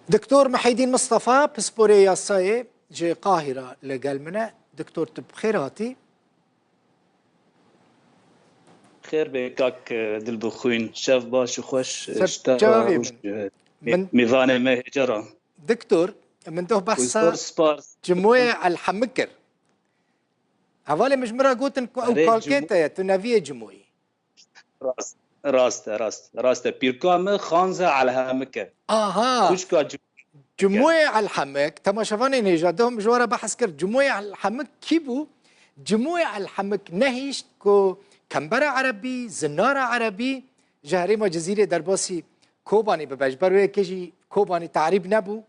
دكتور محي الدين مصطفى بسبوري ياساي جي قاهرة لقلمنا. دكتور بخير هاتي. خير بكاك دل بخوين شاف باش وخوش جوابي اشتغل من ميزان ما جرى دكتور من ده بحثة سبارس جموع الحمكر هذول مجمرة قوت او كالكيتا تنافيه جموعي راست بيركام خانزة على همك اها خوش كا جموع الحمك تما شافاني نيجا دوم جوارا بحث كر جموع الحمك كيبو جموع الحمك نهيش كو كمبرة عربي زنارة عربي جهري ما جزيرة درباسي كوباني ببجبر كجي كوباني تعريب نبو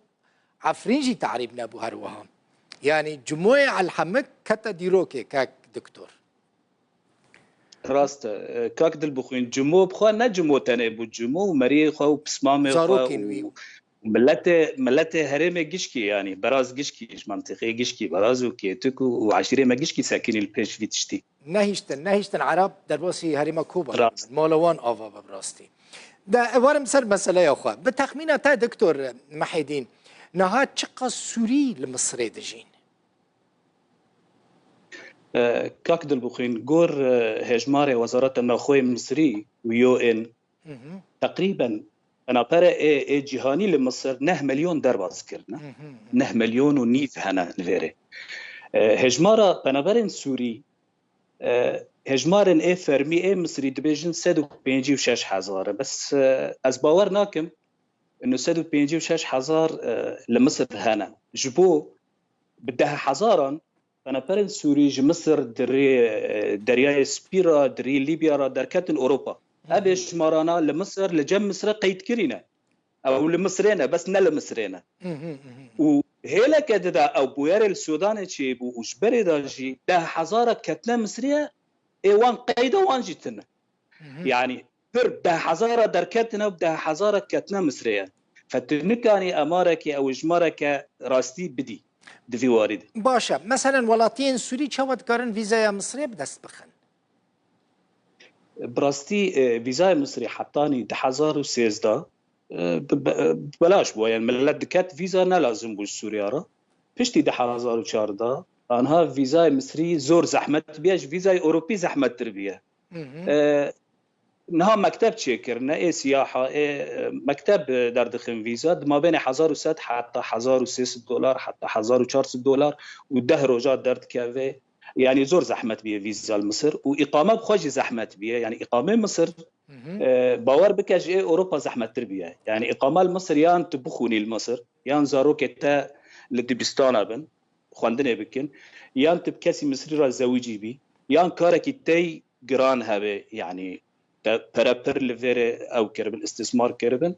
عفرينجي تعريب نبو هروها يعني جموع الحمك كتا ديروكي كاك دكتور راست كاك دل بخوين جمو بخوا نجمو تاني بو جمو مري خو بسمامي خو ملت هرم جشكي يعني براز جشكي منطقي جشكي برازو كيتكو وعشيره ما جشكي ساكن البيش في تشتي نهيشتن عرب درباسي هرم كوبا مولوان آفا ببراستي ده وارم سر مسألة يا أخوة بتخمينة تا دكتور محي الدين نها شقة سوري لمصر دجين كاك دل بخوين جور هجماري وزارة النخوي المصري ويو ان تقريبا أنا برا جهاني لمصر 9 مليون درباس كرنا 9 مليون ونيف هنا الفيري هجمارة بنابرين سوري هجمارن فرمي مصري دبيجن 156 حزارة بس از باور ناكم انه 156 حزار لمصر هنا جبو بدها حزارا بنابرين سوري مصر درياي سبيرا دري ليبيا را دركات اوروبا ابيش مارانا لمصر لجم مصر قيد كرينا او لمصرينا بس نل مصرينا وهيلا كده او بوير السودان تشي بو وشبري داجي ده حزاره كتنا مصريه ايوان قيده وان جتنا يعني بر ده حزاره دركتنا وده حزاره كتنا مصريه فتنكاني امارك او جمارك راستي بدي دفي وارد باشا مثلا ولاتين سوري شوت قارن فيزا مصريه بدست بخن براستي فيزا مصري حطاني 1013 بلاش بو يعني ملت دكات فيزا نا لازم بو سوريا را پشتی 1014 آنها ویزای مصری زور زحمت بیاش ویزای اوروبی زحمت تر بیه نها مكتب تشيكر نا سياحه مكتب در دخن فيزا ما بين 1100 حتى 1600 دولار حتى 1400 دولار وده روجات درد كافي يعني زور زحمت بيه فيزا لمصر واقامه بخوج زحمت بيه يعني اقامه مصر باور بكاج اوروبا زحمت تربيه يعني اقامه لمصر يان تبخوني لمصر يان زاروكتا لدبستان بن خواندنه بكن يان تبكاسي مصري را زوجي بي يان كاركي تي جران هبه يعني برابر لفير او كرب الاستثمار كربن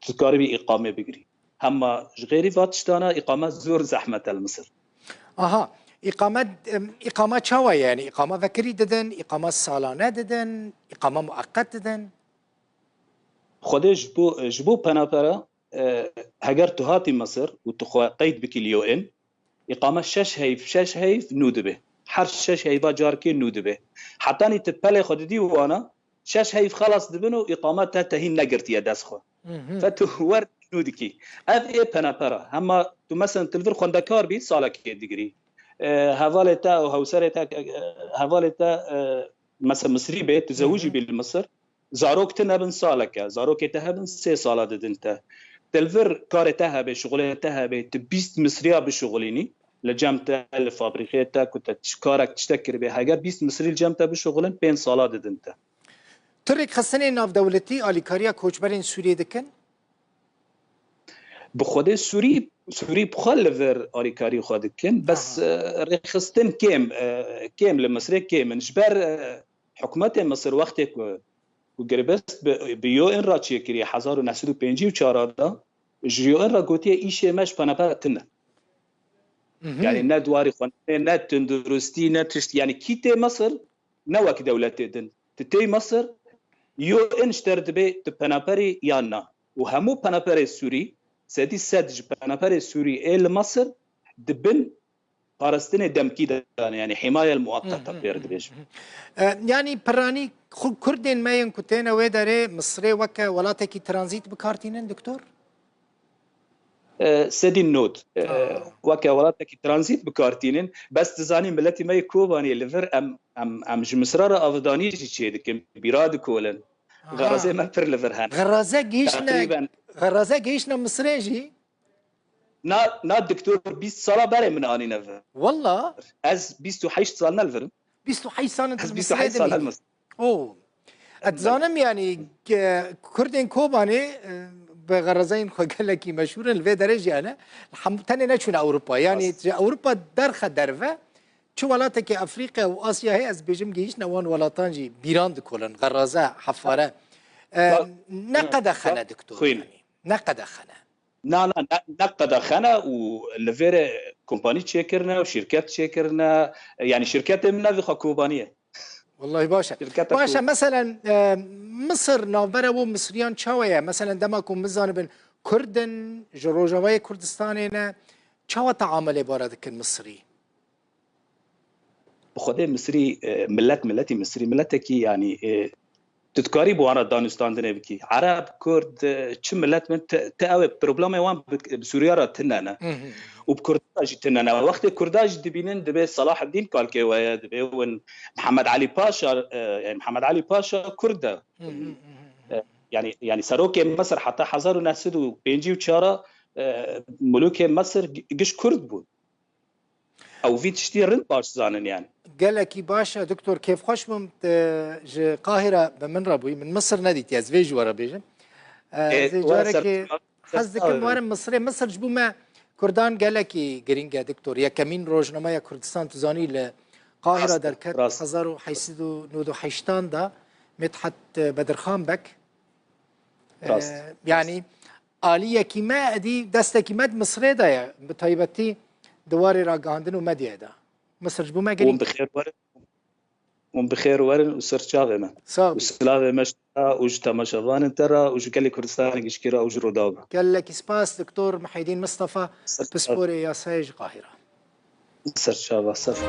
تكاربي اقامه بجري اما غيري فاتشتانا اقامه زور زحمه لمصر اها اقامات شوا يعني اقامه ذكري ددن اقامه سالانه ددن اقامه مؤقت ددن خودش جبو بنابرا هجر تهاتي مصر وتخوا قيد بك اليو ان اقامه شش هيف نودبه حر شش هيفا جاركي نودبه حتى اني تبلي خددي وانا شش هيف خلاص دبنو اقامتها تهين نقرتي داسخو فتور نودكي اف بنابرا اما تو مثلا تلفر خوندكار بي سالك ديجري هفالتا او هوسرتا هفالتا مثلا مصري بيت تزوجي بالمصر زاروك تنبن سالك زاروك تهبن 3 ساله ددنت تلفر كارتها بشغلتها بتبيست مصريه بشغليني لجامتا الفابريكيتا كنت كارك تشتكر بها هاجر بيست مصري الجامتا بشغلن 5 ساله ددنت ترك خصني ناف دولتي اليكاريا كوچبرين سوري دكن بخود سوري بخلفر اليكاري خدكن بس رخصتن كيم لمصر كيم نجبر حكومه مصر وقتك وقربست بيو ان را تشكري 1954 دا جيو ان را قوتي ايشه مش بناباتنا يعني ندواري خون نت تندرستي نتشت يعني كيتي مصر نوك دولتي دن تتي مصر يو ان اشترد بي تبنابري يانا وهمو بنابري السوري سدي سدج بنابري السوري ال مصر دبن فلسطين دمكي يعني حمايه المؤقته بيرد بيش يعني براني كردين ما ينكتين ويداري مصري وكا ولاتكي ترانزيت بكارتينين دكتور سدي النود وكا ولاتك ترانزيت بكارتينين بس تزاني ملتي ما يكوباني لفر ام جمسرارة افداني شي دك بيراد كولن غرازي ما فر لفر هان غرازة جيشنا مصريجي نا الدكتور 20 ساله بري من اني نفر والله از 28 سال نلفر 28 سنة از 28 سال المس اوه اتزانم يعني كردين كوباني بغرزين خو قال لك مشهور الفي درجه انا تاني نشون اوروبا يعني اوروبا درخه درفه شو ولاتك افريقيا واسيا هي از بيجم جيش نوان ولاتانجي بيراند كولن غرزه حفاره نقد خنا دكتور يعني نقد خنا لا نقد خنا والفير كومباني تشيكرنا وشركات تشيكرنا يعني شركات من في كوبانيه والله باشا مثلا مصر نافره و مصريان چاويه مثلا دماكم مزانبن كردن جروجاوي كردستانينا چاوا تعامل بارد المصري بخدي مصري ملتي مصري ملتكي يعني تتكاري بوانا دانستان دنبكي عرب كرد چه ملت من تاوي بروبلم وان بسوريا را تنانا وبكرداج تنانا وقت كرداج دبينن دبي صلاح الدين كالكي ويا دبي ون محمد علي باشا يعني محمد علي باشا كرده يعني سروك مصر حتى حزار وناسد وبينجي وشارة ملوك مصر قش كرد بود او في تشتي رند باش زانن يعني قال لك باشا دكتور كيف خوش ممت قاهرة بمن ربوي من مصر ناديت يا زفيج ورا بيجن زي جارك حزك موارم مصري مصر جبو ما كردان قال لك جرينجا دكتور يا كمين روجنما يا كردستان تزاني القاهرة دركت حزارو حيسدو نودو حيشتان دا مدحت بدرخان بك يعني آلية كيما ادي دسته كيما مصري دا بطيبتي دواري راقاندن ومديا دا مصر جبو ما قريب وم بخير ورن وسرچاغه ما وسلاوه مشتا وجتا مشوان ترى وجكلي كردستان قشكرا وجرو داوبا قال لك سباس دكتور محيدين مصطفى بسبوري يا سايج قاهرة سرچاغه صف